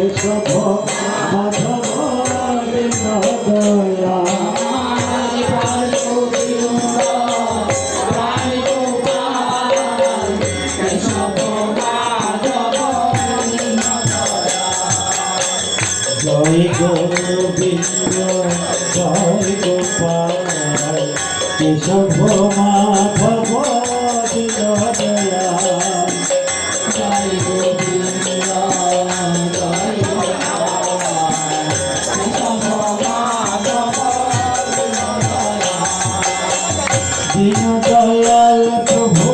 কেশব মাধব দয়া জয় গোবিন্দ জয় গোপাল কেশব মাধব দয়া জয় গোবিন্দ জয় দীন দয়াল প্রভু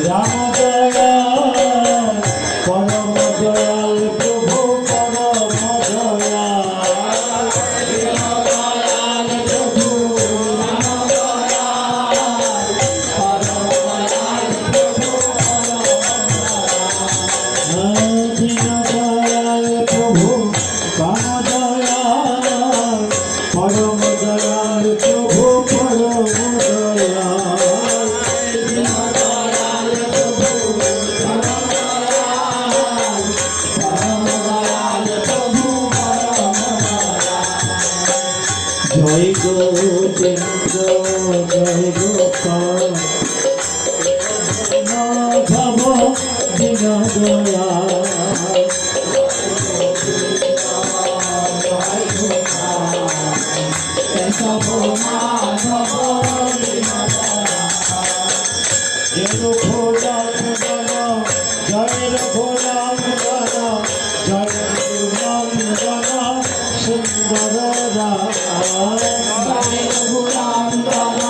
রাম দয়াল পরম দয়াল প্রভু পরম দয়াল দীন দয়াল প্রভু রাম দয়াল পরম দয়াল প্রভু দীন দয়াল প্রভু রাম দয়াল পরম দয়াল প্রভু পরম জয় গোবিন্দ জয় গোপাল মাধব দীন দয়াল কেশব মাধব দীন দয়াল জয় রঘুনন্দন জয় রঘুনন্দন সুন্দর রাম জয় রঘুনন্দন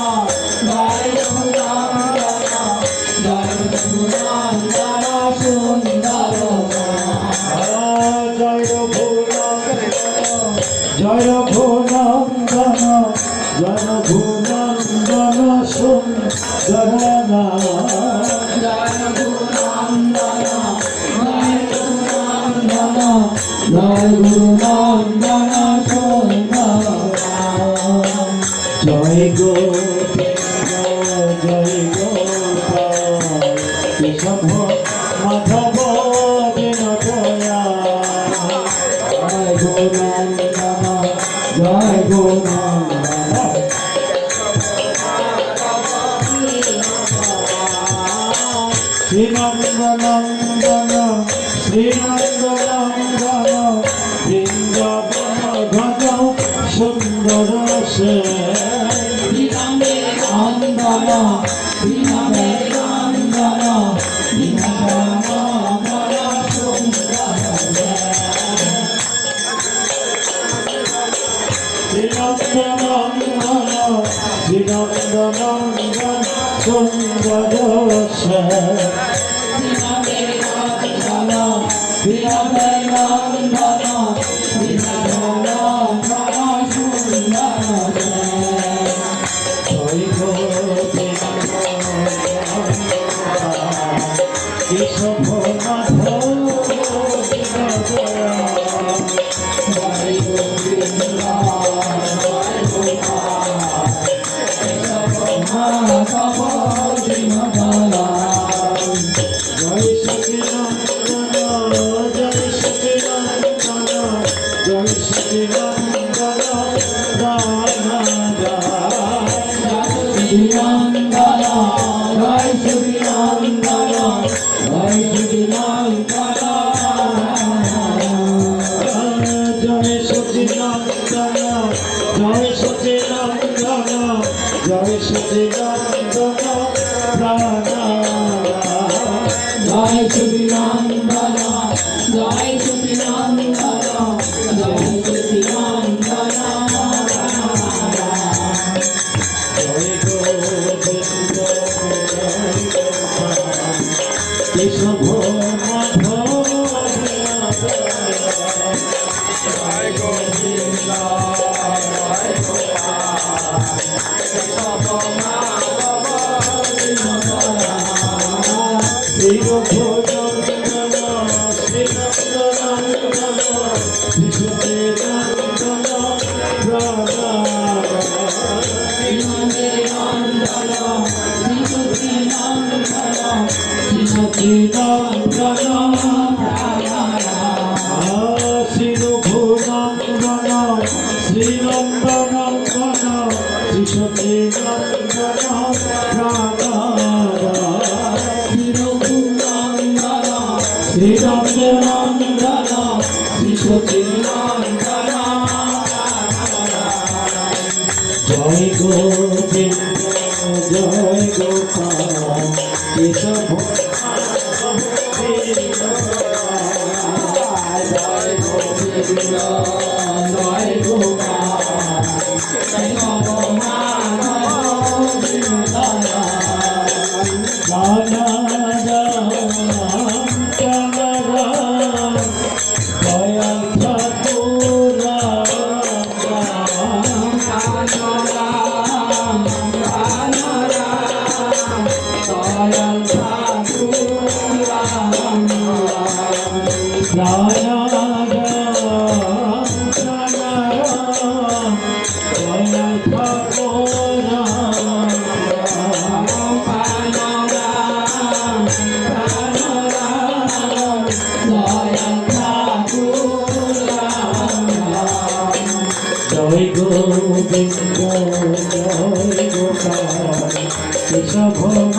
জয় রঘুনন্দন জয় রঘুনন্দন সুন্দর জয় রঘুনন্দন জয় রঘুনন্দন জয় রঘুনন্দন সুন্দর রাম জয় রঘুনন্দন জয় রঘুনন্দন জয় রঘুনন্দন সুন্দর জয় গোবিন্দ জয় গোপাল কেশব মাধব দীন দয়াল জয় গোবিন্দ জয় গোবিন্দ শ্রীনন্দনন্দন শ্রীনন্দনন্দন বৃন্দাবন ভজ সুন্দর সে নন্দন নন্দন শ্রীনন্দনন্দন শ্রীনন্দনন্দন সুন্দর সে কেশব মাধব জয় গোবিন্দ মাধব দীন দয়াল জয় সচিনন্দন জয় সচিনন্দন জয় সচিনন্দন রাধা জয় সচিনন্দন জয় সচিনন্দন জয় সচিনন্দন জয় সচিনন্দন জয় সচিনন্দন রাধা জয় সচিনন্দন জয় সচিনন্দন জয় সচিনন্দন জয় গোবিন্দ কেশব মাধব জয় গোবিন্দ জয় গোপাল কেশব মাধব দীন দয়াল শ্রী রঘুনন্দন শ্রীনন্দনন্দন শ্রীসচিনন্দন রাধা শ্রীসচিনন্দন নন্দন শিশুচির নন্দন জয় গোবিন্দ জয় গোপাল কেশব জয় গোবিন্দ জয় গোপাল কেশব জয় গোবিন্দ জয় গোপাল কেশব